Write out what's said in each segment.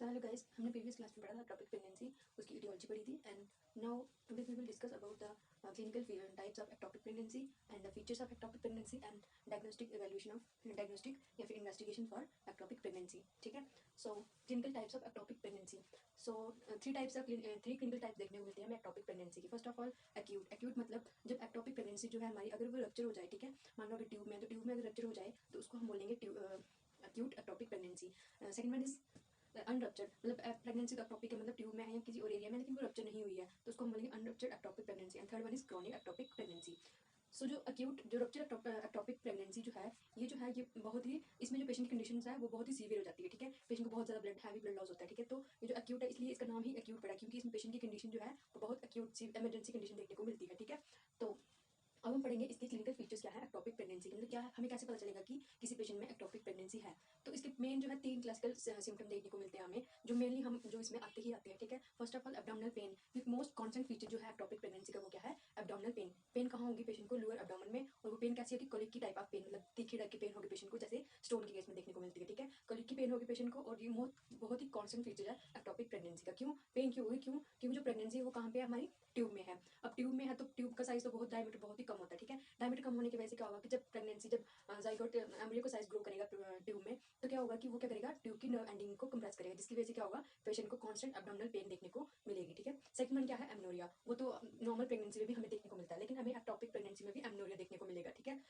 सो hello guys, हमने previous class में पढ़ा था टॉपिक प्रेगनेंसी, उसकी etiology पढ़ी थी and now today we will discuss about the clinical types of ectopic pregnancy and the features of ectopic pregnancy and diagnostic evaluation of diagnostic या फिर investigation for ectopic pregnancy. ठीक है। So clinical types of ectopic pregnancy. So three clinical types देखने को मिलते हैं हमें ectopic pregnancy की। फर्स्ट ऑफ ऑल एक्यूट मतलब जब एक्टोपिक प्रेगनेंसी जो है हमारी अगर वो रप्चर हो जाए, ठीक है, मान लो अगर ट्यूब में अगर रप्चर हो जाए तो उसको हम बोलेंगे acute ectopic pregnancy. Second one is unruptured, मतलब प्रेगनेंसी का टॉपिक है, मतलब ट्यूब में है या किसी और एरिया में लेकिन वो रप्चर नहीं हुई है तो उसको हम बोलेंगे unruptured ectopic pregnancy. And third one is chronic ectopic pregnancy. So जो रप्चर एक्टोपिक प्रेगनेंसी जो है ये बहुत ही, इसमें जो पेशेंट की कंडीशन है वो बहुत ही सीवियर हो जाती है। ठीक है, पेशेंट को बहुत ज़्यादा हैवी ब्लड लॉस होता है। ठीक है, तो ये जो एक्यूट है इसलिए इसका नाम ही एक्यूट पड़ा, क्योंकि इसमें पेशेंट की कंडीशन जो है वो बहुत एक्यूट सी इमरजेंसी कंडीशन देखने को मिलती है। ठीक है, तो अब हम पढ़ेंगे इसके क्लिनिकल फीचर्स क्या है एक्टोपिक प्रेगनेंसी के, मतलब क्या है, हमें कैसे पता चलेगा कि किसी पेशेंट में एक्टोपिक प्रेगनेंसी है। तो इसके मेन जो है 3 क्लासिकल सिम्टम देखने को मिलते हैं हमें, जो मेनली हम जो इसमें आते ही आते हैं। ठीक है, first of all abdominal pain, most constant feature जो है एक्टोपिक प्रेगनेंसी का वो क्या है, एब्डोमिनल पेन। पेन कहाँ होगी पेशेंट को, लोअर एब्डोमेन में, और वो पेन कैसी होगी, कोलिक की टाइप ऑफ पेन, मतलब तीखी टाइप की पेन होगी पेशेंट को, जैसे स्टोन के केस में देखने को मिलती है। ठीक है, कोलिक की पेन होगी पेशेंट को, और ये बहुत ही कॉन्स्टेंट फीचर है एक्टोपिक प्रेगनेंसी का। क्यों पेन क्यों होगी, क्योंकि जो प्रेगनेंसी है वो कहाँ पे है, हमारी ट्यूब में है। अब ट्यूब में है तो ट्यूब का साइज तो डायमीटर बहुत ही कम होता है। ठीक है, डायमीटर कम होने की वजह से क्या होगा कि जब जाइगोट एम्ब्रियो का साइज ग्रो करेगा ट्यूब में, तो क्या होगा कि वो क्या करेगा, ट्यूब की नर्व एंडिंग को कंप्रेस करेगा, जिसकी वजह से क्या होगा, पेशेंट को कांस्टेंट एब्डोमिनल पेन देखने को मिलेगी। ठीक है, सेकंड वन क्या है, एमनोरिया। वो तो नॉर्मल प्रेगनेंसी में भी हमें देखने को मिलता है, लेकिन हमें एक्टोपिक प्रेगनेंसी में भी एमनोरिया देखने को मिलेगा। ठीक है,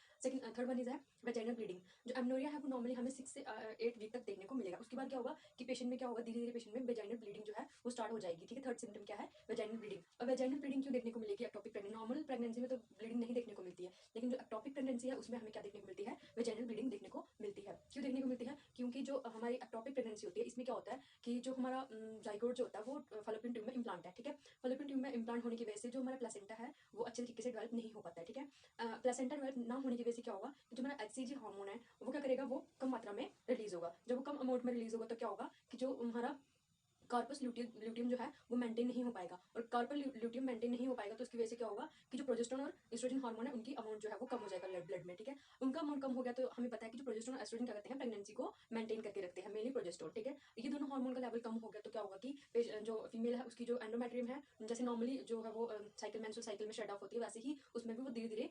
थर्ड वन इज है वेजाइनल ब्लीडिंग। जो एमनोरिया है वो नॉर्मली हमें 6 से 8 वीक तक देखने को मिलेगा। उसके बाद क्या होगा कि पेशेंट में क्या होगा, धीरे धीरे पेशेंट में वेजाइनल ब्लीडिंग जो है वो स्टार्ट हो जाएगी। ठीक है, थर्ड सिम्टम क्या है, वेजाइनल ब्लीडिंग। अब वेजाइनल ब्लीडिंग क्यों देखने को मिलेगी एक्टोपिक प्रेगनेंसी, नॉर्मल प्रेगनेंसी में तो ब्लीडिंग नहीं देखने को मिलती है, लेकिन जो एक्टोपिक प्रेगनेंसी है उसमें हमें क्या देखने को मिलती है, वेजाइनल ब्लीडिंग देखने को मिलती है। क्यों देखने को मिलती है, क्योंकि जो हमारी एक्टोपिक प्रेगनेंसी होती है इसमें क्या होता है कि जो हमारा जाइगोट जो होता है वो फलोपियन ट्यूब में इम्प्लांट है। ठीक है, फलोपियन ट्यूब में इम्प्लांट होने की वजह से जो हमारा प्लेसेंटा है वो अच्छे तरीके से डेवलप नहीं हो पाता है। ठीक है, प्लेसेंटा डेवलप ना होने की वजह से क्या होगा कि जो हमारा एचसीजी हार्मोन है वो क्या करेगा, वो कम मात्रा में रिलीज होगा। जब वो कम अमाउंट में रिलीज होगा तो क्या होगा कि जो हमारा कार्पस ल्यूटियम जो है वो मेंटेन नहीं हो पाएगा, और कार्पस ल्यूटियम मेंटेन नहीं हो पाएगा तो उसकी वजह से क्या होगा कि जो प्रोजेस्टेरोन और एस्ट्रोजन हार्मोन है उनकी अमाउंट जो है वो कम हो जाएगा ब्लड में। ठीक है, उनका अमाउंट कम हो गया तो हमें पता है कि जो प्रोजेस्टेरोन और एस्ट्रोजन क्या करते हैं, प्रेगनेंसी को मेंटेन करके रखते हैं, मेनली प्रोजेस्टेरोन। ठीक है, ये दोनों हार्मोन का लेवल कम हो गया तो क्या होगा कि जो फीमेल है उसकी जो एंडोमेट्रियम है, जैसे नॉर्मली जो है वो साइकिल मेंस्ट्रुअल साइकिल में शेड ऑफ होती है, वैसे ही उसमें भी वो धीरे धीरे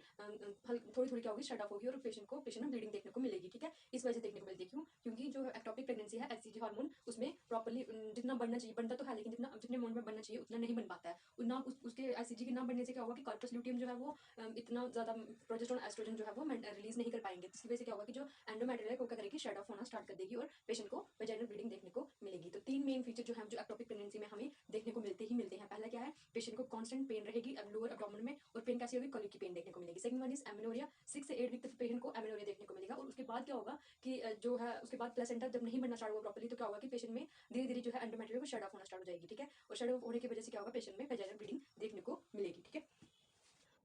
थोड़ी थोड़ी क्या होगी, शेड ऑफ होगी, और पेशेंट में ब्लीडिंग देखने को मिलेगी। ठीक है, इस वजह से देखने को मिलती है। क्योंकि जो एक्टोपिक प्रेगनेंसी है एचसीजी हार्मोन उसमें प्रॉपर्ली जितना बढ़ना चाहिए, बनता तो है लेकिन जितने अमाउंट में बनना चाहिए उतना नहीं बन पाता है। ना उसके एचसीजी के ना बनने से क्या होगा कि कार्पस ल्यूटियम जो है वो इतना ज्यादा प्रोजेस्टेरोन एस्ट्रोजन जो है वो रिलीज नहीं कर पाएंगे, जिसकी वजह से क्या होगा कि जो एंडोमेट्रियल है वो क्या करेगी, शेड ऑफ होना स्टार्ट कर देगी और पेशेंट को वेजाइनल ब्लीडिंग देखने को मिलेगी। तो 3 मेन फीचर जो है जो एक्टोपिक प्रेगनेंसी में हमें देखने को मिलते हैं। पहला क्या है, पेशेंट को कांस्टेंट पेन रहेगी लोअर एब्डोमेन में, और पेन कैसी होगी, कॉलिक की पेन देखने को मिलेगी। सेकंड वन इज एमेनोरिया, 6 से 8 वीक तक पेशेंट को एमेनोरिया देखने को मिलेगा, और उसके बाद क्या होगा कि जो है उसके बाद प्लेसेंटा जब नहीं बनना स्टार्ट हुआ प्रॉपर्ली तो क्या होगा कि पेशेंट में धीरे धीरे जो है एंडोमेट्रियल को शेड ऑफ होना स्टार्ट हो जाएगी। ठीक है, और शेड ऑफ होने की वजह से क्या होगा, पेशेंट में वेजाइनल ब्लीडिंग देखने को मिलेगी। ठीक है,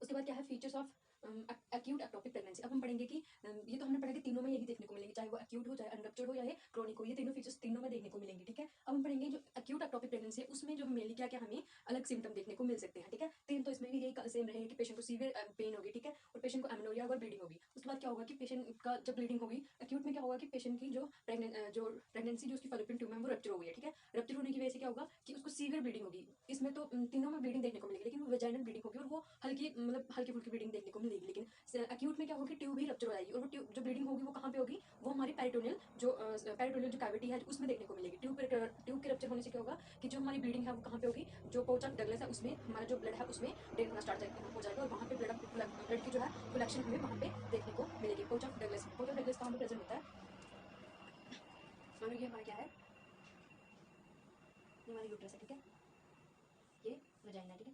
उसके बाद क्या है, features of acute ectopic pregnancy. अब हम पढ़ेंगे कि ये तो हमने पढ़ा कि तीनों में यही देखने को मिलेंगे, चाहे वो एक्यूट हो, चाहे अनरप्चर्ड हो, या ये क्रोनिक हो, ये तीनों फीचर्स तीनों में देखने को मिलेंगे। ठीक है, अब हम पढ़ेंगे जो एक्यूट एक्टोपिक प्रेगनेंसी है उसमें जो मेनली क्या क्या हमें अलग सिम्टम देखने को मिल सकते हैं। ठीक है, तीन तो इसमें भी यही सेम रहेंगे कि पेशेंट को सीवियर पेन होगी। ठीक है, और पेशेंट को एमेनोरिया और ब्लीडिंग होगी। उसके बाद क्या होगा कि पेशेंट का जब ब्लीडिंग होगी एक्यूट में क्या होगा कि पेशेंट की जो प्रेगनेंसी जो उसकी फलोपियन ट्यूब है वो रप्चर हो गई है। ठीक है, रप्चर होने की वजह से क्या होगा कि उसको सीवियर ब्लीडिंग होगी। इसमें तो तीनों में ब्लीडिंग देखने को मिलेगी, लेकिन वो वेजाइनल ब्लीडिंग होगी और वो हल्की मतलब हल्की फुल्की ब्लीडिंग देखने को मिलेगी। लेकिन एक्यूट में क्या होगी, ट्यूब ही रप्चर हो जाएगी, और वो ट्यूब जो ब्लीडिंग होगी वो कहाँ पे होगी, वो हमारी पेरिटोनियल जो कैविटी है उसमें देखने को मिलेगी। ट्यूब के रप्चर होने से क्या होगा कि जो हमारी ब्लीडिंग है वो कहाँ पे होगी, जो पोच ऑफ डगलस है उसमें हमारा जो ब्लड है उसमें ड्रेन होना स्टार्ट हो जाएगा, और वहाँ पे ब्लड की जो है कलेक्शन हमें वहाँ पे देखने को मिलेगी। पोच ऑफ डगलस कहाँ पे प्रेजेंट होता है, मानो ये हमारा क्या है, ये हमारा यूट्रस है। ठीक है, ये वजाइना है। ठीक है,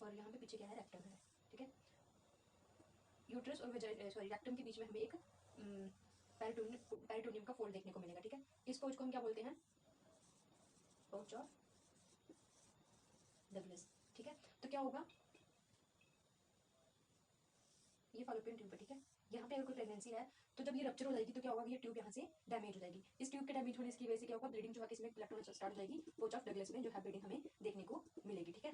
और यहाँ पे पीछे क्या है, रेक्टम है। ठीक है, यूट्रस और रेक्टम के बीच में हमें एक पेरिटोनियम का फोल्ड देखने को मिलेगा। ठीक है, इस पोच को हम क्या बोलते हैं, पोच ऑफ डगलस। ठीक है, तो क्या होगा, ये फॉलोपियन ट्यूब है। ठीक है, यहाँ पे अगर कोई प्रेगनेंसी है तो जब ये रप्चर हो जाएगी तो क्या होगा, ये ट्यूब यहाँ से डैमेज हो जाएगी। इस ट्यूब के डैमेज होने की वजह से क्या होगा, ब्लीडिंग जो है इसमें कलेक्ट होना स्टार्ट हो जाएगी, पोच ऑफ डगलस में जो है ब्लीडिंग हमें देखने को मिलेगी। ठीक है,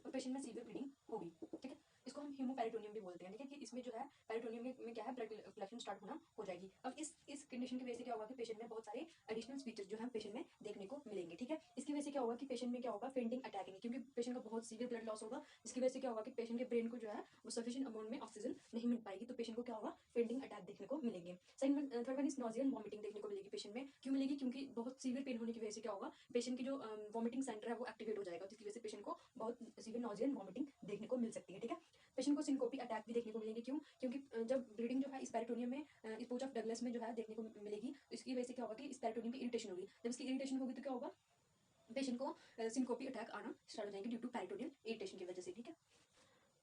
और पेशेंट में सीवियर ब्लीडिंग होगी। ठीक है, इसको हम हीमोपेरिटोनियम भी बोलते हैं। ठीक है, कि इसमें जो है पेरिटोनियम में क्या है, ब्लड कलेक्शन स्टार्ट होना हो जाएगी। अब इस कंडीशन की वजह से क्या होगा कि पेशेंट में बहुत सारे एडिशनल फीचर्स जो है पेशेंट में देखने को मिलेंगे, ठीक है। इसकी वजह से क्या होगा कि पेशेंट में क्या होगा, फेंटिंग अटैक नहीं, क्योंकि पेशेंट का बहुत सीवियर ब्लड लॉस होगा, जिसकी वजह से क्या होगा कि पेशेंट के ब्रेन को जो है वो सफिशिएंट अमाउंट में ऑक्सीजन नहीं मिल पाएगी, तो पेशेंट को क्या होगा, फेंटिंग अटैक देखने को मिलेंगे। Second third one is nausea and vomiting देखने को मिलेगी पेशेंट में। क्यों मिलेगी, क्योंकि बहुत सीवियर पेन होने की वजह से क्या होगा, पेशेंट की जो वॉमिटिंग सेंटर है वो एक्टिवेट हो जाएगा, जिसकी वजह से पेशेंट को बहुत सीवियर नॉजिया एंड वॉमिटिंग देखने को मिल सकती है, ठीक है। पेशेंट को सिनकोपी अटैक भी देखने को मिलेंगे। क्यों, क्योंकि जब ब्लीडिंग जो है इस पेरिटोनियम में स्पोच ऑफ डगलस में जो है देखने को मिलेगी, तो इसकी वजह से क्या होगा कि इस पेरिटोनियम की इरिटेशन होगी। जब इसकी इरिटेशन होगी तो क्या होगा, पेशेंट को सिनकोपी अटैक आना स्टार्ट हो जाएंगे ड्यू टू पेरिटोनियल इरिटेशन की वजह से, ठीक है।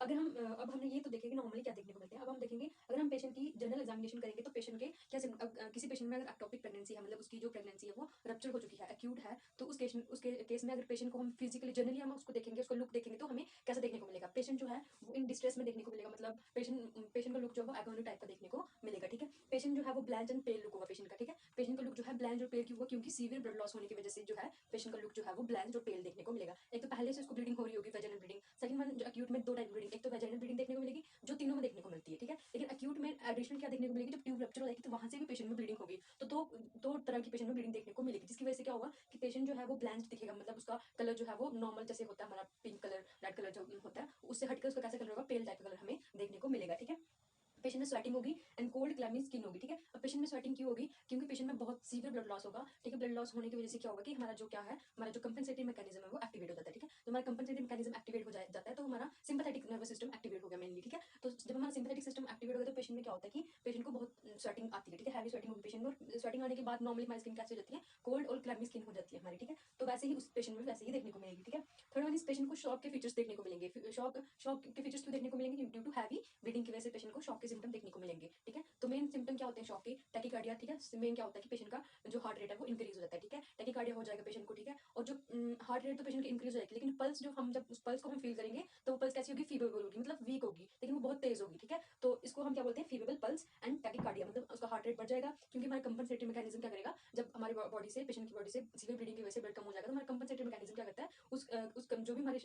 अगर हम अब हमने ये तो देखें कि नॉर्मली क्या देखने को मिलते हैं, अब हम देखेंगे अगर हम पेशेंट की जनरल एग्जामिनेशन करेंगे तो पेशेंट के क्या किसी पेशेंट में अगर एक्टोपिक प्रेगनेंसी है, मतलब उसकी जो प्रेगनेंसी है वो रप्चर हो चुकी है, एक्यूट है, तो उस केस में अगर पेशेंट को हम फिजिकली जनरली हम उसको देखेंगे, उसको लुक देखेंगे तो हमें कैसा देखने को मिलेगा, पेशेंट जो है वो इन डिस्ट्रेस में देखने को मिलेगा, मतलब पेशेंट का लुक जो है वो एगोनी टाइप का देखने को मिलेगा, ठीक है। पेशेंट जो है वो ब्लैंच एंड पेल लुक होगा पेशेंट का, ठीक है। पेशेंट का लुक जो है ब्लैंच और पेल क्यों होगा, क्योंकि सीवियर ब्लड लॉस होने की वजह से जो है पेशेंट का लुक जो है वो ब्लैंच और पेल देखने को मिलेगा। एक तो पहले से उसको ब्लीडिंग हो रही होगी, वेजाइनल ब्लीडिंग। सेकंड वन जो एक्यूट में दो टाइप ब्लीडिंग, एक तो वेजाइनल ब्लीडिंग देखने को मिलेगी जो तीनों में देखने को मिलती है, ठीक है। लेकिन एक्यूट में एडिशनल क्या देखने को मिलेगी, जब ट्यूब रप्चर हो जाएगी तो वहां से भी पेशेंट में ब्लीडिंग होगी, तो दो तरह की पेशेंट में ब्लीडिंग देखने को मिलेगी, जिसकी वजह से क्या होगा कि पेशेंट जो है वो ब्लैंच दिखेगा, मतलब उसका कलर जो है वो नॉर्मल जैसे होता है हमारा पिंक कलर रेड कलर जो होता है उससे हटकर उसका कैसा कलर होगा, पेल टाइप का कलर हमें देखने को मिलेगा, ठीक है। पेशेंट में स्वेटिंग होगी एंड कोल्ड क्लैमी स्किन होगी, ठीक है। अब पेशेंट में स्वेटिंग क्यों होगी, क्योंकि पेशेंट में बहुत सीवियर ब्लड लॉस होगा, ठीक है। ब्लड लॉस होने की वजह से क्या होगा कि हमारा जो क्या है, हमारा जो कंपनसेटरी मैकेनिज्म है वो एक्टिवेट हो जाता है, ठीक है। तो हमारा कंपनसेटरी मैकेनिज्म एक्टिवेट हो जाता है तो हमारा सिंपैथेटिक नर्वस सिस्टम एक्टिवेट हो गया मेनली, ठीक है। तो जब हमारा सिंपैथेटिक सिस्टम एक्टिवेट हो गया तो पेशेंट में क्या होता है कि पेशेंट को बहुत स्वेटिंग आती है, ठीक है। हैवी स्वेटिंग होगी पेशेंट में, और स्वेटिंग आने के बाद नॉर्मली हमारी स्किन कैसे हो जाती है, कोल्ड और क्लैमी स्किन हो जाती है हमारी, ठीक है। तो वैसे ही उस पेशेंट में वैसे ही देखने को मिलेगी, ठीक है। थर्ड वन इस पेशेंट को शॉक के फीचर्स देखने को मिलेंगे। शॉक के फीचर्स क्यों देखने को मिलेंगे, ड्यू टू हैवी ब्लीडिंग की वजह से पेशेंट को शॉक के सिम्टम देखने को मिलेंगे, ठीक है। तो मेन सिम्टम क्या होते हैं शॉक के, टैकीकार्डिया, ठीक है। मेन क्या होता है कि पेशेंट का जो हार्ट रेट है वो इंक्रीज हो जाता है, ठीक है। टैकीकार्डिया हो जाएगा पेशेंट को, ठीक है। और जो हार्ट रेट तो पेशेंट की इंक्रीज हो जाएगी, लेकिन पल्स जो हम जब उस पल्स को हम फील करेंगे तो वो पल्स कैसी होगी, फीबेबल होगी, मतलब वीक होगी, लेकिन वो बहुत तेज होगी, ठीक है। तो इसको हम क्या बोलते हैं, फीबेबल पल्स एंड टैकीकार्डिया, मतलब उसका हार्ट रेट बढ़ जाएगा, क्योंकि हमारा कंपनसेटरी मैकेनिज्म क्या करेगा, जब हमारी बॉडी से पेशेंट की बॉडी से सीवियर ब्लीडिंग की वजह से ब्लड कम हो जाएगा तो हमारा कंपनसेटरी मैकेनिज्म क्या करता है, उस जो भी हमारे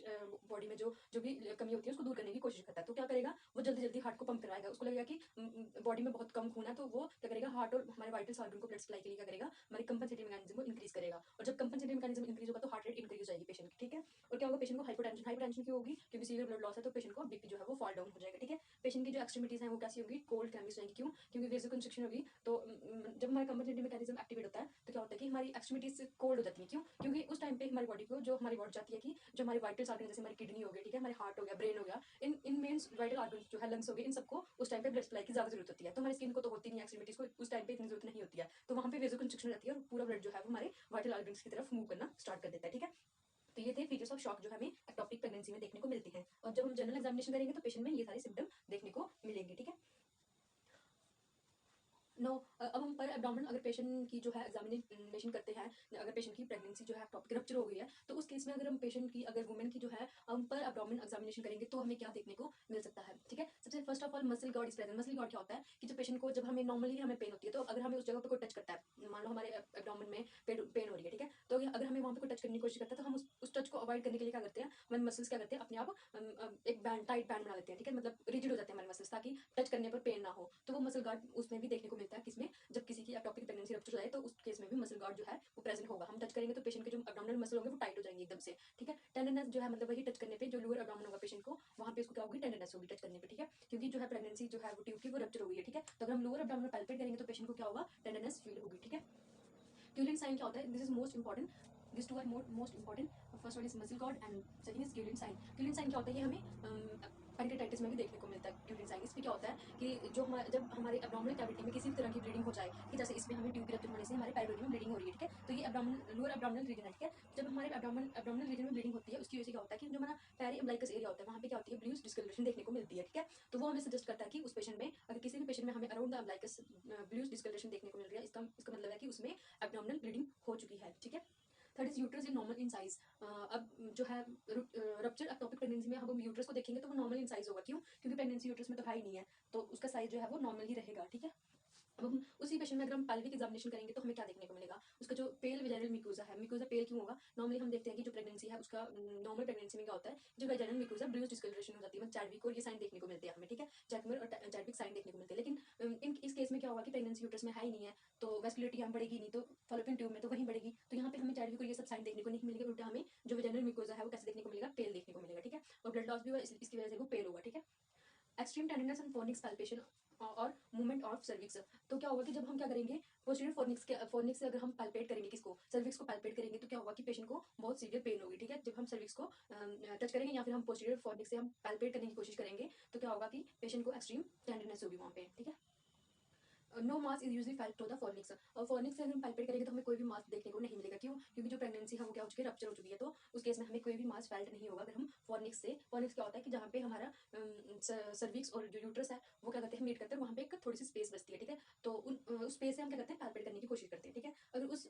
बॉडी में जो भी कमी होती है उसको दूर करने की कोशिश करता है। तो क्या करेगा, वो जल्दी जल्दी हार्ट को पंप करवाएगा, उसको लगेगा कि बॉडी में बहुत कम खून है, तो वो क्या करेगा, हार्ट और हमारे वाइटल ऑर्गन को ब्लड सप्लाई के लिए क्या करेगा, हमारी कंपनसेटरी मैकेनिज्म को इंक्रीज करेगा, और जब कंपनसेटरी मैकेनिज्म इंक्रीज होगा तो हार्ट रेट इंक्रीज हो जाएगी पेशेंट की, ठीक है। और क्या होगा, पेशेंट को हाइपरटेंशन क्यों होगी, क्योंकि सीवियर ब्लड लॉस है तो पेशेंट को बीपी जो है वो फॉल डाउन हो जाएगा, ठीक है। पेशेंट की जो एक्सट्रीमिटीज है वो कैसी होगी, कोल्ड क्लैम्स रहेंगी। क्यों, क्योंकि वेसोकंस्ट्रिक्शन होगी, तो जब हमारा कंपनसेटरी मैकेनिज्म एक्टिवेट होता है तो क्या होता है कि हमारी एक्सट्रीमिटीज कोल्ड हो जाती है। क्यों, क्योंकि उस टाइम पे हमारी बॉडी को जो हमारी बॉडी चाहती है कि जो हमारे वाइटल ऑर्गन जैसे हमारी किडनी हो गई, ठीक है, हमारे हार्ट हो गया, ब्रेन हो गया, इन मेन वाइटल ऑर्गन जो है, लंग्स हो गए, इन सबको उस टाइम पे ब्लड सप्लाई की ज्यादा जरूरत होती है। तो हमारी स्किन को तो होती नहीं, एक्सट्रीमिटीज को उस टाइम पे इतनी जरूरत नहीं होती है, तो वहाँ पे वेसोकंस्ट्रिक्शन रहती है और पूरा ब्लड जो है वो हमारे वाइटल ऑर्गन्स की तरफ मूव करना स्टार्ट कर देता है, ठीक है। तो ये थे फीचर्स ऑफ शॉक जो हमें एक्टोपिक प्रेगनेंसी में देखने को मिलते हैं, और जब हम जनरल एग्जामिनेशन करेंगे तो पेशेंट में ये सारे सिम्टम देखने को मिलेंगे, ठीक है। नो अब हम पर एब्डोमेन अगर पेशेंट की जो है एग्जामिनेशन करते हैं, अगर पेशेंट की प्रेगनेंसी जो है टॉपिक रप्चर हो गई है, तो उस केस में अगर हम पेशेंट की अगर वुमेन की जो है हम पर एब्डोमेन एग्जामिनेशन करेंगे तो हमें क्या देखने को मिल सकता है, ठीक है। सबसे first of all muscle God is present. Muscle God क्या होता है कि जब पेशेंट को, जब हमें नॉर्मली हमें पेन होती है तो अगर हमें उस जगह पर कोई टच करता है, मान लो हमारे एब्डोमेन में पेन हो रही है, ठीक है, तो अगर हमें वहाँ पे कोई टच करने की कोशिश करता है तो हम उस टच को अवॉइड करने के लिए क्या करते हैं, हमारे मसल्स क्या करते हैं, अपने आप एक बैंड, टाइट बैंड बना देते हैं, ठीक है, मतलब रिजिड हो जाते हैं हमारे मसल्स ताकि टच करने पर पेन ना हो। तो वो मसल गार्ड उसमें भी देखने को मिलता है, किसमें, जब किसी की एटॉपिक प्रेगनेंसी रप्चर हो जाए तो उस केस में भी मसल गार्ड जो है वो प्रेजेंट होगा। हम टच करेंगे तो पेशेंट के जो एब्डोमिनल मसल होंगे वो टाइट हो जाएंगे एकदम से, ठीक है। टेंडरनेस जो है, मतलब वही टच करने पे जो लोअर एब्डोमिन होगा पेशेंट को, वहाँ पे उसको क्या होगी, टेंडरनेस होगी टच करने पे, ठीक है, क्योंकि जो है प्रेगनेंसी जो है वो ट्यूब की वो रप्चर हो गई है, ठीक है। तो अगर हम लोअर एब्डोमिन पैल्पेट करेंगे तो पेशेंट को क्या होगा, टेंडरनेस फील होगी, ठीक है। क्यूलिन साइन क्या होता है, this is most important, this two are most important. First one is muscle god and second is Cullen sign. Cullen sign क्या होता है, ये हमें पैनक्रेटाइटिस में भी देखने को मिलता है क्यूलिन साइन। इसमें क्या होता है कि जो जब हमारे एब्डोमिनल कैविटी में किसी भी तरह की ब्लीडिंग हो जाए, कि जैसे इसमें हमें ट्यूब की रप्चर होने से हमारे पेरिटोनियम में ब्लीडिंग हो रही है, ठीक है, तो ये एब्डोमिनल लोअर एब्डोमिनल रीजन है, ठीक है। जब हमारे एब्डोमिनल रीजन में ब्लीडिंग होती है उसकी वजह से क्या होता है कि जो हमारा पेरी अम्बिलिकस एरिया होता है वहाँ पे क्या होती है, ब्लूइश डिस्कलरेशन देखने को मिलती है, ठीक है। तो वो हमें सजेस्ट करता है कि उस पेशेंट में, अगर किसी भी पेशेंट में हमें around the umbilicus bluish discoloration देखने को मिल रही है, इसका मतलब है कि उसमें एब्डोमिनल ब्लीडिंग हो चुकी है, ठीक है। Third is uterus in normal in size. अब जो है रप्चर एक्टोपिक प्रेगनेंसी में हम यूट्रस को देखेंगे तो वो नॉर्मल इन साइज होगा। क्यों, क्योंकि प्रेगनेंसी यूट्रस में तो हाई नहीं है, तो उसका साइज जो है वो नॉर्मल ही रहेगा, ठीक है। अब हम उसी पेशेंट में अगर हम पेल्विक एग्जामिनेशन करेंगे तो हमें क्या देखने को मिलेगा, उसका जो पेल वेजाइनल म्यूकोसा है, म्यूकोसा पेल क्यों होगा, नॉर्मली हम देखते हैं कि जो प्रेगनेंसी है उसका नॉर्मल प्रेगनेंसी में क्या होता है, जो वेजाइनल म्यूकोसा ब्लूइश डिस्कलरेशन हो जाती है, चैडविक और ये साइन देखने को मिलते हैं हमें, ठीक है, जैकमर और चैडविक साइन देखने को मिलते हैं। लेकिन इस केस में क्या होगा कि प्रेगनेंसी यूट्रस में है ही नहीं है, तो वैस्कुलरिटी यहाँ बढ़ेगी नहीं, तो फॉलोपियन ट्यूब में तो वहीं बढ़ेगी, तो यहाँ पे हमें चैडविक और ये सब साइन देखने को नहीं मिलेगा, उल्टा हमें जो वेजाइनल म्यूकोसा है वो कैसे देखने को मिलेगा, पेल देखने को मिलेगा, ठीक है। और ब्लड लॉस भी हुआ इसकी वजह से वो पेल होगा, ठीक है। Extreme tenderness and fornix palpation और मूवमेंट ऑफ सर्विक्स, तो क्या होगा कि जब हम क्या करेंगे पोस्टीरियर फोर्निक्स से अगर हम पैल्पेट करेंगे किसको, सर्विक्स को पैल्पेट करेंगे, तो क्या होगा कि पेशेंट को बहुत सीवियर पेन होगी, ठीक है। जब हम सर्विक्स को टच करेंगे या फिर हम पोस्टीरियर फोर्निक्स से हम पैल्पेट करने की कोशिश करेंगे तो क्या होगा कि पेशेंट को एक्सट्रीम टेंडरनेस होगी वहाँ पे, ठीक है। No mass is usually felt to the fornix, और फॉर्निक्स से अगर हम पैल्पेट करेंगे तो हमें कोई भी मास देखने को नहीं मिलेगा, क्यों? क्योंकि जो प्रेगनेंसी है वो क्या हो चुकी है, रप्चर हो चुकी है, तो उस केस में हमें कोई भी मास फेल्ट नहीं होगा अगर हम फॉर्निक्स से। फॉर्निक्स क्या होता है कि जहाँ पे हमारा सर्विक्स और जो यूट्रस है वो क्या करते हैं, मीट करते हैं, वहाँ पे एक थोड़ी सी स्पेस बचती है, ठीक है। तो उस स्पेस से हम क्या करते हैं, पैल्पेट करने की कोशिश करते हैं, ठीक है। अगर उस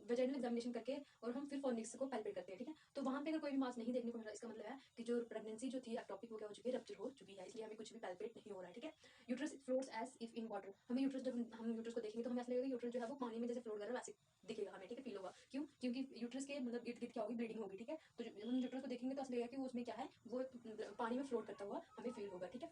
वेजाइनल एग्जामिनेशन करके और हम फिर फॉर्निक्स को पैल्पेट करते हैं, ठीक है, तो वहाँ पे अगर कोई भी मास नहीं देखने को मिल रहा, इसका मतलब है कि जो प्रेगनेंसी जो थी एक्टोपिक वो क्या हो चुकी है, रप्चर हो चुकी है, इसलिए हमें कुछ भी पैल्पेट नहीं हो रहा है, ठीक है। Uterus floats as if in water, हमें यूट्रस जब हम यूट्रस को देखेंगे तो हमें ऐसा लगेगा यूट्रस जो है वो पानी में जैसे फ्लोट कर रहा है वैसे दिखेगा हमें, ठीक है, फील होगा, क्यों? क्योंकि यूट्रस के मतलब इर्द गिर्द क्या होगी, ब्लीडिंग होगी, ठीक है। तो हम यूट्रस को देखेंगे तो ऐसा लगेगा कि उसमें क्या है, वो पानी में फ्लोट करता हुआ हमें फील होगा, ठीक है।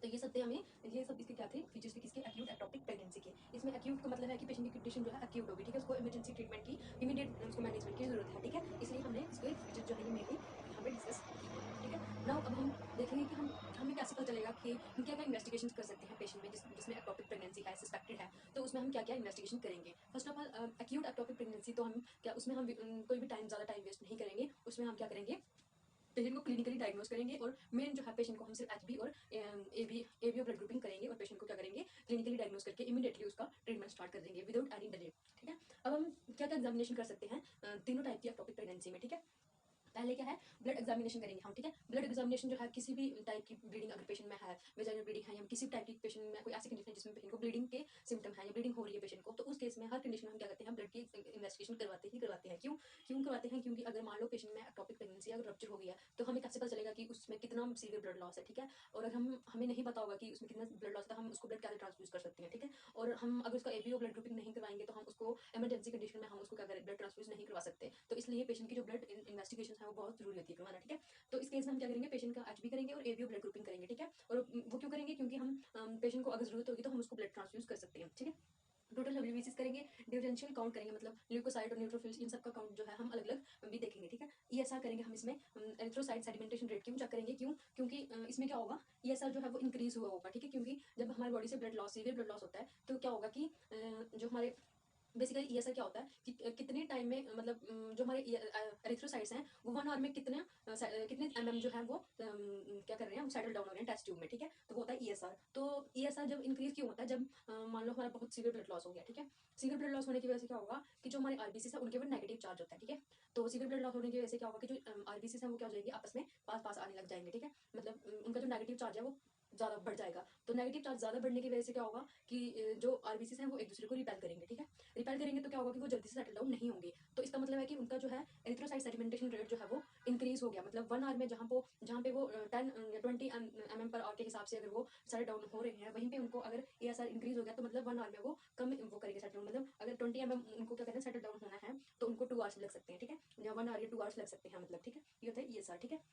तो ये सब थे हमें, ये सब इसके क्या थे फीचर्स थे किसके, एक्यूट एक्टोपिक प्रेगनेंसी के। इसमें एक्यूट का मतलब है कि पेशेंट की कंडीशन जो है एक्यूट होगी, ठीक है, उसको इमरजेंसी ट्रीटमेंट की इमीडिएट उसको मैनेजमेंट की जरूरत है, ठीक है। इसलिए हमने इसके फीचर जो है ये मेनली यहाँ पे डिस्कस किए हैं, ठीक है। नाउ अब हम देखेंगे कि हमें कैसे पता चलेगा कि हम क्या क्या इन्वेस्टिगेशन कर सकते हैं पेशेंट में जिसमें एक्टोपिक प्रेगनेंसी है, सस्पेक्टेड है, तो उसमें हम क्या क्या इन्वेस्टिगेशन करेंगे। First of all acute ectopic pregnancy, तो हम क्या उसमें हम कोई भी ज़्यादा टाइम वेस्ट नहीं करेंगे, उसमें हम क्या करेंगे, पेशेंट को क्लिनिकली डायग्नोज करेंगे और मेन जो है पेशेंट को हम सिर्फ एचबी और एबीओ ब्लड ग्रुपिंग करेंगे और पेशेंट को क्या करेंगे, क्लिनिकली डायग्नोज करके इमीडिएटली उसका ट्रीटमेंट स्टार्ट कर देंगे विदाउट एनी डिले, ठीक है। अब हम क्या क्या एग्जामिनेशन कर सकते हैं तीनों टाइप की एक्टोपिक प्रेगनेंसी में, ठीक है। पहले क्या है, ब्लड एग्जामिनेशन करेंगे हम, ठीक है। ब्लड एग्जामिनेशन जो है किसी भी टाइप की ब्लीडिंग अगर पेशेंट में है, वेजाइनल ब्लीडिंग है, या किसी भी टाइप की पेशेंट में कोई ऐसी कंडीशन है जिसमें पेशेंट को ब्लीडिंग के सिम्टम है या ब्लीडिंग हो रही है पेशेंट को, तो उस केस में हर कंडीशन में हम क्या करते हैं, ब्लड की इन्वेस्टिगेशन करवाते हैं। क्यों क्यों करवाते हैं, क्योंकि अगर मान लो पेशेंट में एक्टोपिक प्रेगनेंसी अगर रप्चर हो गया तो हमें कैसे पता चलेगा कि उसमें कितना सीवियर ब्लड लॉस है, ठीक है। और अगर हमें नहीं पता होगा कि उसमें कितना ब्लड लॉस है तो हम उसको ब्लड कैसे ट्रांसफ्यूज कर सकते हैं, ठीक है। और हम अगर उसका एबीओ ब्लड ग्रुपिंग नहीं करवाएंगे तो हम उसको इमरजेंसी कंडीशन में हम उसको क्या करें, ब्लड ट्रांसफ्यूज नहीं करवा सकते। तो इसलिए पेशेंट की जो ब्लड इन्वेस्टिगेशन है वो बहुत जरूरी होती है करवाना, ठीक है। तो इस केस में हम क्या करेंगे, पेशेंट का एचबी करेंगे और एबीओ ब्लड ग्रुपिंग करेंगे, ठीक है। और वो क्यों करेंगे, क्योंकि हम पेशेंट को अगर जरूरत होगी तो हम उसको ब्लड ट्रांसफ्यूज कर सकते हैं, ठीक है। टोटल डब्ल्यूबीसीज करेंगे, डिफरेंशियल काउंट करेंगे, मतलब ल्यूकोसाइट और न्यूट्रोफिल्स इन सब का काउंट जो है हम अलग अलग भी देखेंगे, ठीक है। ईएसआर करेंगे हम इसमें, एरिथ्रोसाइट सेडिमेंटेशन रेट क्यों चेक करेंगे, क्यों? क्योंकि इसमें क्या होगा, ईएसआर जो है वो इंक्रीज हुआ होगा, ठीक है। क्योंकि जब हमारी बॉडी से blood loss, severe blood loss होता है तो क्या होगा कि जो हमारे बेसिकली ईएसआर क्या होता है कि कितने टाइम में, मतलब जो हमारे एरिथ्रोसाइट्स हैं वो 1 आवर में कितने एमएम जो है वो क्या कर रहे हैं, सेटल डाउन हो रहे हैं टेस्ट ट्यूब में, ठीक है। तो वो होता है ईएसआर। तो ईएसआर जब इंक्रीज क्यों होता है, जब मान लो हमारा बहुत सीवियर ब्लड लॉस हो गया, ठीक है। सीवियर ब्लड लॉस होने की वजह से क्या होगा कि जो हमारे आरबीसी है उनके ऊपर नेगेटिव चार्ज होता है, ठीक है। तो सीवियर ब्लड लॉस होने की वजह से क्या होगा कि जो आरबीसी है वो क्या हो जाएंगे, आपस में पास पास आने लग जाएंगे, ठीक है। मतलब उनका जो नेगेटिव चार्ज है वो ज़्यादा बढ़ जाएगा। तो नेगेटिव चार्ज ज़्यादा बढ़ने की वजह से क्या होगा कि जो आरबीसी हैं वो एक दूसरे को रिपेल करेंगे, ठीक है। रिपेल करेंगे तो क्या होगा कि वो जल्दी से सेटल डाउन नहीं होंगे। तो इसका मतलब है कि उनका जो है एरिथ्रोसाइट सेडिमेंटेशन रेट जो है वो इंक्रीज हो गया, मतलब 1 आवर में जहाँ पे वो 10 या 20 एमएम पर आवर के हिसाब से अगर वो सेटल डाउन हो रहे हैं, वहीं पे उनको अगर एएसआर इंक्रीज हो गया तो मतलब 1 आवर में वो कम वो करेंगे सेटल डाउन। मतलब अगर 20 एमएम उनको क्या करना है, सेटल डाउन होना है तो उनको 2 आवर्स लग सकते हैं, ठीक है, या 1 आवर या 2 आवर्स लग सकते हैं, मतलब ठीक है। ये होता है ईएसआर, ठीक है।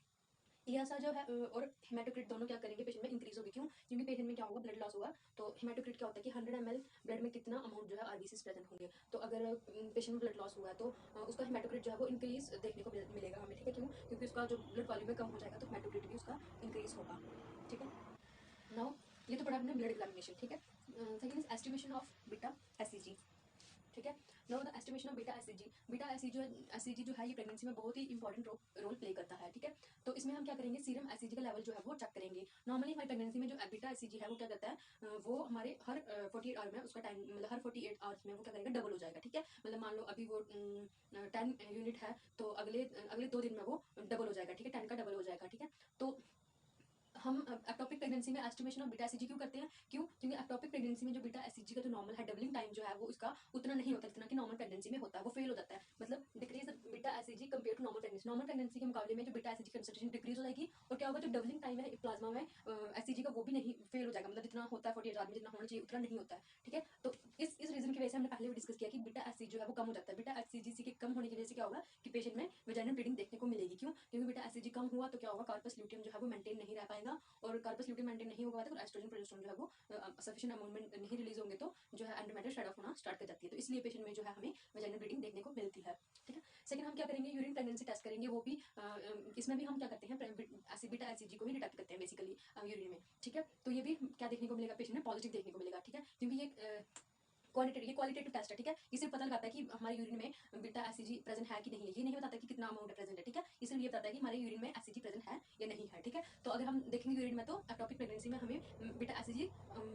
ईएसआर जो है और हेमाटोक्रिट दोनों क्या करेंगे, पेशेंट में इंक्रीज होगी, क्यों? क्योंकि पेशेंट में क्या होगा, ब्लड लॉस होगा। तो हेमाटोक्रिट क्या होता है कि 100 ml ब्लड में कितना अमाउंट जो है आरबीसी प्रेजेंट होंगे। तो अगर पेशेंट में ब्लड लॉस हुआ है तो उसका हेमाटोक्रिट जो है वो इंक्रीज देखने को मिलेगा हमें, ठीक है। क्यों? क्योंकि उसका जो ब्लड वॉल्यूम है कम हो जाएगा तो हेमाटोक्रिट भी उसका इंक्रीज होगा, ठीक है। नाउ ये तो पढ़ा हमने ब्लड एग्जामिनेशन, ठीक है। Second is estimation of beta SCG, ठीक है। Now the estimation of beta SCG, beta SCG जो है ये प्रेगनेंसी में बहुत ही इंपॉर्टेंट रोल प्ले करता है, ठीक है। तो इसमें हम क्या करेंगे, सीरम एससीजी का लेवल जो है वो चेक करेंगे। नॉर्मली हमारी प्रेगनेंसी में जो बीटा एससीजी है वो क्या करता है, वो हमारे हर 48 आवर में उसका टाइम, मतलब हर 48 आवर्स में वो क्या करेगा, डबल हो जाएगा, ठीक है। मतलब मान लो अभी वो 10 यूनिट है तो अगले अगले 2 दिन में वो डबल हो जाएगा, ठीक है, 10 का डबल हो जाएगा, ठीक है। तो हम एक्टोपिक प्रेगनेंसी में एस्टिमेशन ऑफ बीटा एससीजी क्यों करते हैं, क्यों? क्योंकि एक्टोपिक प्रेगनेंसी में जो बीटा एससीजी का जो नॉर्मल है डबलिंग टाइम जो है वो उसका उतना नहीं होता जितना कि नॉर्मल प्रेगनेंसी में होता है, वो फेल हो जाता है, मतलब decrease beta HCG compare to normal pregnancy. Normal pregnancy के मुकाबले में जो बीटा एससीजी कंसंट्रेशन डिक्रीज हो जाएगी और क्या होगा, जो डबलिंग टाइम है प्लाज्मा में एससीजी का वो भी नहीं फेल हो जाएगा, मतलब जितना होता है 48 आवर में जितना होना चाहिए उतना नहीं होता है, ठीक है। तो इस रीजन की वजह से हमने पहले भी डिस्कस किया कि बीटा एससीजी जो है वो कम हो जाता है। बीटा एससीजी के कम होने की वजह से क्या होगा कि पेशेंट में वेजाइनल ब्लीडिंग देखने को मिलेगी, क्यों? क्योंकि बीटा एससीजी कम हुआ तो क्या होगा, कार्पस ल्यूटियम जो है वो मेंटेन नहीं रह पाएगा, और कार्पस ल्यूटियम मेंटेन नहीं होगा तो एस्ट्रोजन प्रोजेस्टेरोन जो है वो सफिशिएंट अमाउंट में नहीं रिलीज होंगे तो जो है एंडोमेट्रियल शेड ऑफ होना स्टार्ट कर जाती है। तो इसलिए पेशेंट में जो है हमें वेजाइनल ब्लीडिंग देखने को मिलती है, ठीक है। सेकंड प्रेगनेंसी टेस्ट करेंगे वो भी इसमें भी हम क्या करते हैं, बीटा एसिड को ही डिटेक्ट करते हैं बेसिकली यूरिन में, ठीक है। तो ये भी क्या देखने को मिलेगा, पेशेंट में पॉजिटिव देखने को मिलेगा, ठीक है, क्योंकि ये क्वालिटेटिव टेस्ट है, ठीक है। ये सिर्फ पता लगाता है कि हमारे यूरिन में बीटा एसिड प्रेजेंट है कि नहीं है, ये नहीं बताता कि कितना अमाउंट प्रेजेंट है, ठीक है। ये सिर्फ ये बताता है कि हमारे यूरिन में एसिड प्रेजेंट है या नहीं है, ठीक है। तो अगर हम देखेंगे यूरिन में तो एक्टोपिक प्रेगनेंसी में हमें बीटा एसिड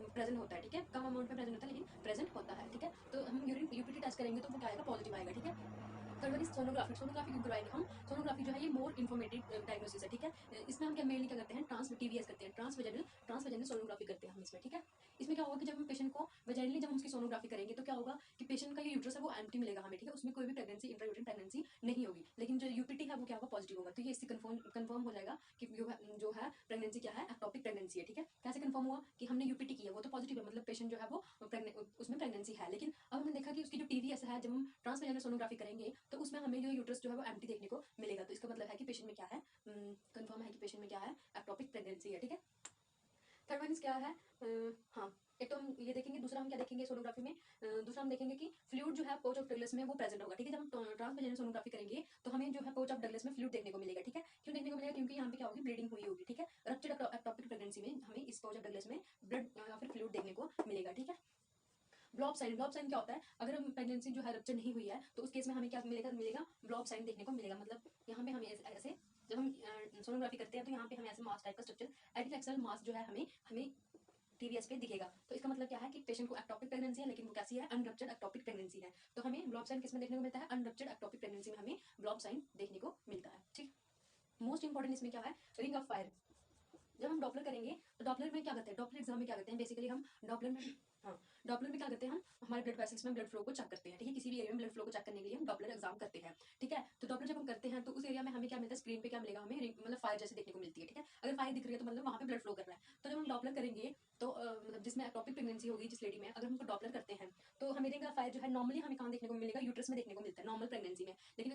प्रेजेंट होता है, ठीक है, कम अमाउंट में प्रेजेंट होता है लेकिन प्रेजेंट होता है, ठीक है। तो हम यूरिन यूपीटी टेस्ट करेंगे तो वो क्या आएगा, पॉजिटिव आएगा, ठीक है। Third one is sonography. Sonography क्यों करवाएंगे हम, सोनोग्राफी जो है ये मोर इन्फॉर्मेटिव डायग्नोसिस है, ठीक है। इसमें हम क्या मेनली क्या करते हैं, टीवीएस करते हैं, ट्रांसवेजेनल सोनोग्राफी करते हैं हम इसमें, ठीक है। इसमें क्या होगा कि जब हम पेशेंट को वेजाइनली जब हम उसकी सोनोग्राफी करेंगे तो क्या होगा कि पेशेंट का ये यूट्रस है वो एम्प्टी मिलेगा हमें, ठीक है, उसमें कोई भी प्रेगनेंसी इंट्रायूटेरिन प्रेगनेंसी नहीं होगी, लेकिन जो यूपीटी है वो क्या होगा, पॉजिटिव होगा। तो ये इससे कंफर्म हो जाएगा कि जो है प्रेगनेंसी क्या है, एक्टोपिक प्रेगनेंसी है, ठीक है। कैसे कंफर्म हुआ कि हमने यूपीटी किया, वो तो पॉजिटिव है, मतलब पेशेंट जो है वो उसमें प्रेगनेंसी है, लेकिन अब हमने देखा कि उसकी जो टीवीएस है, जब हम ट्रांसवेजाइनल सोनोग्राफी करेंगे तो उसमें हमें जो यूट्रस जो है वो एम्प्टी देखने को मिलेगा। तो इसका मतलब है कि पेशेंट में क्या है, कंफर्म है कि पेशेंट में क्या है, एक्टोपिक प्रेगनेंसी है, ठीक है। थर्ड वन क्या है, हाँ, एक तो हम ये देखेंगे, दूसरा हम क्या देखेंगे सोनोग्राफी में, दूसरा हम देखेंगे कि फ्लूइड जो है पोच ऑफ डगलस में वो प्रेजेंट होगा, ठीक है। जब हम ट्रांसवेजाइनल सोनोग्राफी करेंगे तो हमें जो है पोच ऑफ डगलस में फ्लूइड देखने को मिलेगा, ठीक है। क्यों देखने को मिलेगा, क्योंकि यहाँ पे क्या होगी, ब्लीडिंग हुई होगी, ठीक है। रप्चर्ड एक्टोपिक प्रेगनेंसी में हमें इस पोच ऑफ डगलस में ब्लड या फिर फ्लूइड देखने को मिलेगा, ठीक है। ब्लॉब साइन क्या होता है, अगर हम प्रेगनेंसी जो है रप्चर नहीं हुई है तो उस केस में हमें क्या मिलेगा ब्लॉब साइन देखने को मिलेगा। मतलब यहाँ पे हमें ऐसे जब हम सोनोग्राफी करते हैं तो यहाँ पे हमें ऐसे मास टाइप का स्ट्रक्चर एडिलेक्सल मास जो है हमें टीवीएस पे दिखेगा। तो इसका मतलब क्या है कि पेशेंट को एक्टोपिक प्रेगनेंसी है लेकिन वो कैसी है, अनरप्चर्ड एक्टोपिक प्रेगनेंसी है। तो हमें ब्लॉब साइन किस में देखने को मिलता है, अनरप्चर्ड एक्टोपिक प्रेगनेंसी में हमें ब्लॉब साइन देखने को मिलता है, ठीक। मोस्ट इंपॉर्टेंट इसमें क्या है, रिंग ऑफ फायर। जब हम डॉपलर करेंगे तो डॉपलर में क्या करते हैं, डॉपलर एग्जाम में क्या करते हैं, बेसिकली हम डॉपलर में, हाँ, डॉपलर में क्या करते हैं, हम हमारे ब्लड वेसल्स में ब्लड फ्लो को चेक करते हैं, ठीक है। किसी भी एरिया में ब्लड फ्लो को चेक करने के लिए हम डॉपलर एग्जाम करते हैं, ठीक है। तो डॉपलर जब हम करते हैं तो उस एरिया में हमें क्या मिलता है, स्क्रीन पे क्या मिलेगा हमें, मतलब फायर जैसे देखने को मिलती है, ठीक है। अगर फायर दिख रही है तो मतलब वहाँ पे ब्लड फ्लो कर रहा है। तो जब हम डॉपलर करेंगे तो मतलब जिसमें एक्टोपिक प्रेगनेंसी होगी जिस लेडी में, अगर हमको डॉपलर करते हैं तो हमें रिंग ऑफ फायर जो है नॉर्मली हमें कहाँ देखने को मिलेगा, यूट्रस में देखने को मिलता है नॉर्मल प्रेगनेंसी में, लेकिन